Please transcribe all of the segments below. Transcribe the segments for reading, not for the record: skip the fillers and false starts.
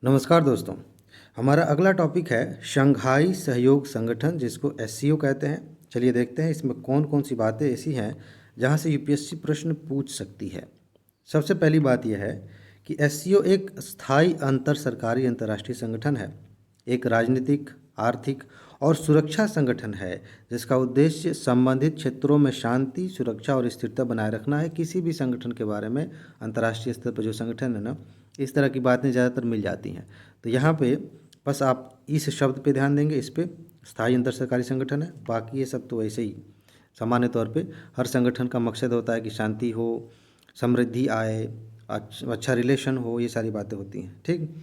नमस्कार दोस्तों। हमारा अगला टॉपिक है शंघाई सहयोग संगठन, जिसको एससीओ कहते हैं। चलिए देखते हैं इसमें कौन कौन सी बातें ऐसी हैं जहां से यूपीएससी प्रश्न पूछ सकती है। सबसे पहली बात यह है कि एससीओ एक स्थायी अंतर सरकारी अंतर्राष्ट्रीय संगठन है। एक राजनीतिक, आर्थिक और सुरक्षा संगठन है जिसका उद्देश्य संबंधित क्षेत्रों में शांति, सुरक्षा और स्थिरता बनाए रखना है। किसी भी संगठन के बारे में अंतर्राष्ट्रीय स्तर पर जो संगठन है ना, इस तरह की बातें ज़्यादातर मिल जाती हैं। तो यहाँ पे बस आप इस शब्द पे ध्यान देंगे, इस पे स्थायी अंतर सरकारी संगठन है। बाकी ये सब तो वैसे ही सामान्य तौर पे हर संगठन का मकसद होता है कि शांति हो, समृद्धि आए, अच्छा रिलेशन हो, ये सारी बातें होती हैं, ठीक।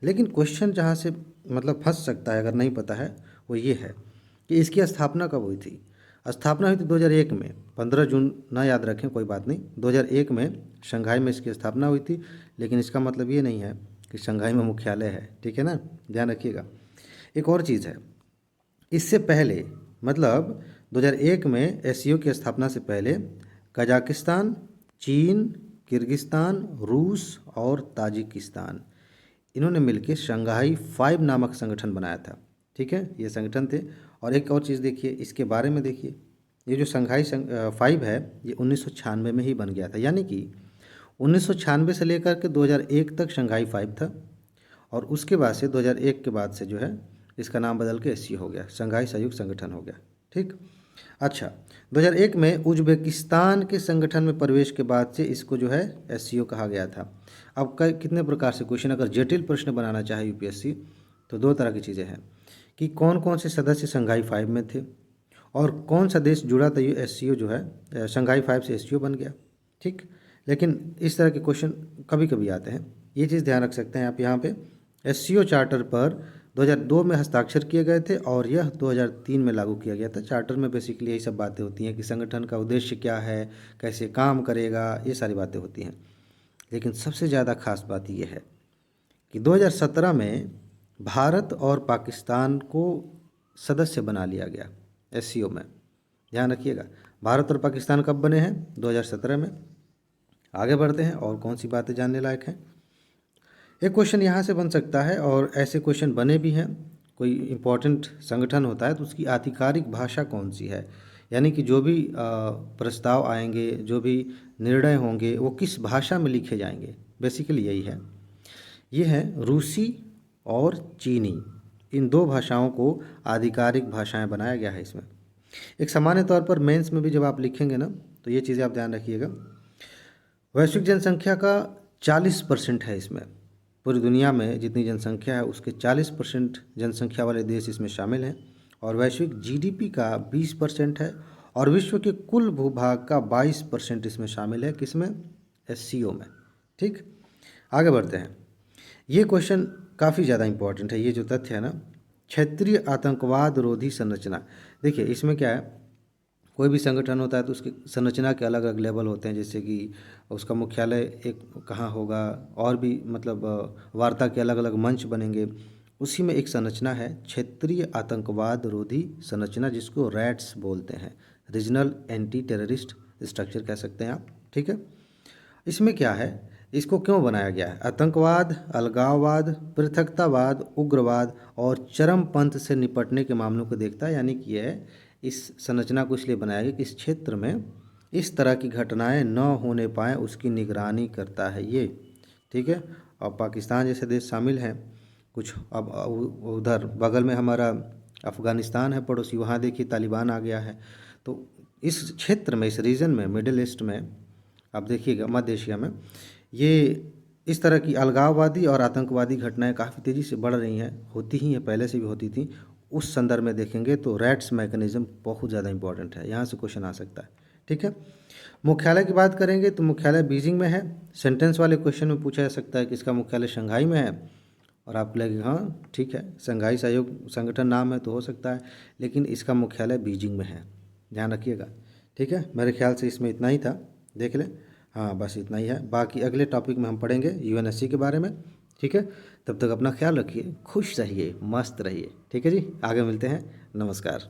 लेकिन क्वेश्चन जहाँ से मतलब फंस सकता है अगर नहीं पता है, वो ये है कि इसकी स्थापना कब हुई थी। स्थापना हुई थी 2001 में, 15 जून ना याद रखें, कोई बात नहीं। 2001 में शंघाई में इसकी स्थापना हुई थी। लेकिन इसका मतलब ये नहीं है कि शंघाई में मुख्यालय है, ठीक है ना, ध्यान रखिएगा। एक और चीज़ है, इससे पहले मतलब 2001 में एससीओ की स्थापना से पहले कजाकिस्तान, चीन, किर्गिस्तान, रूस और ताजिकिस्तान, इन्होंने मिलकर शंघाई 5 नामक संगठन बनाया था, ठीक है। ये संगठन थे। और एक और चीज़ देखिए, इसके बारे में देखिए, ये जो शंघाई 5 है, ये 1996 में ही बन गया था। यानी कि 1996 से लेकर के 2001 तक शंघाई 5 था। और उसके बाद से 2001 के बाद से जो है इसका नाम बदल के एससीओ हो गया, शंघाई सहयोग संगठन हो गया, ठीक। अच्छा, 2001 में उज्बेकिस्तान के संगठन में प्रवेश के बाद से इसको जो है एससीओ कहा गया था। अब कई कितने प्रकार से क्वेश्चन, अगर जटिल प्रश्न बनाना चाहे यूपीएससी, तो दो तरह की चीज़ें हैं कि कौन कौन से सदस्य शंघाई 5 में थे और कौन सा देश जुड़ा था, ये एससीओ जो है शंघाई 5 से एससीओ बन गया, ठीक। लेकिन इस तरह के क्वेश्चन कभी कभी आते हैं, ये चीज़ ध्यान रख सकते हैं आप। यहाँ पे एससीओ चार्टर पर 2002 में हस्ताक्षर किए गए थे और यह 2003 में लागू किया गया था। चार्टर में बेसिकली यही सब बातें होती हैं कि संगठन का उद्देश्य क्या है, कैसे काम करेगा, ये सारी बातें होती हैं। लेकिन सबसे ज़्यादा खास बात यह है कि 2017 में भारत और पाकिस्तान को सदस्य बना लिया गया एससीओ में। ध्यान रखिएगा, भारत और पाकिस्तान कब बने हैं? 2017 में। आगे बढ़ते हैं और कौन सी बातें जानने लायक हैं। एक क्वेश्चन यहाँ से बन सकता है, और ऐसे क्वेश्चन बने भी हैं। कोई इम्पोर्टेंट संगठन होता है तो उसकी आधिकारिक भाषा कौन सी है, यानी कि जो भी प्रस्ताव आएंगे, जो भी निर्णय होंगे, वो किस भाषा में लिखे जाएंगे, बेसिकली यही है। ये है रूसी और चीनी, इन दो भाषाओं को आधिकारिक भाषाएं बनाया गया है इसमें। एक सामान्य तौर पर मेंस में भी जब आप लिखेंगे ना, तो ये चीज़ें आप ध्यान रखिएगा। वैश्विक जनसंख्या का 40% है इसमें। पूरी दुनिया में जितनी जनसंख्या है उसके 40% जनसंख्या वाले देश इसमें शामिल हैं। और वैश्विक जीडीपी का 20% है। और विश्व के कुल भूभाग का 22% इसमें शामिल है। किसमें? एससीओ में, ठीक। आगे बढ़ते हैं। ये क्वेश्चन काफ़ी ज़्यादा इम्पोर्टेंट है। ये जो तथ्य है ना, क्षेत्रीय आतंकवाद रोधी संरचना। देखिए इसमें क्या है, कोई भी संगठन होता है तो उसकी संरचना के अलग अलग लेवल होते हैं, जैसे कि उसका मुख्यालय एक कहाँ होगा, और भी मतलब वार्ता के अलग अलग मंच बनेंगे। उसी में एक संरचना है क्षेत्रीय आतंकवाद रोधी संरचना, जिसको रैट्स बोलते हैं, रीजनल एंटी टेररिस्ट स्ट्रक्चर कह सकते हैं आप, ठीक है। इसमें क्या है, इसको क्यों बनाया गया है? आतंकवाद, अलगाववाद, पृथकतावाद, उग्रवाद और चरमपंथ से निपटने के मामलों को देखता है। यानी कि यह इस संरचना को इसलिए बनाया गया कि इस क्षेत्र में इस तरह की घटनाएं न होने पाएँ, उसकी निगरानी करता है ये, ठीक है। और पाकिस्तान जैसे देश शामिल हैं कुछ। अब उधर बगल में हमारा अफ़गानिस्तान है पड़ोसी, वहाँ देखिए तालिबान आ गया है। तो इस क्षेत्र में, इस रीजन में, मिडिल ईस्ट में, आप देखिएगा मध्य एशिया में, ये इस तरह की अलगाववादी और आतंकवादी घटनाएं काफ़ी तेज़ी से बढ़ रही हैं, होती ही हैं, पहले से भी होती थी। उस संदर्भ में देखेंगे तो रैट्स मैकेनिज्म बहुत ज़्यादा इंपॉर्टेंट है, यहाँ से क्वेश्चन आ सकता है, ठीक है। मुख्यालय की बात करेंगे तो मुख्यालय बीजिंग में है। सेंटेंस वाले क्वेश्चन में पूछा जा सकता है कि इसका मुख्यालय शंघाई में है, और आपको लगेगा हाँ ठीक है, शंघाई सहयोग संगठन नाम है तो हो सकता है, लेकिन इसका मुख्यालय बीजिंग में है, ध्यान रखिएगा, ठीक है। मेरे ख्याल से इसमें इतना ही था, देख लें। हाँ बस इतना ही है, बाकी अगले टॉपिक में हम पढ़ेंगे यूएनएससी के बारे में, ठीक है। तब तक अपना ख्याल रखिए, खुश रहिए, मस्त रहिए, ठीक है जी। आगे मिलते हैं, नमस्कार।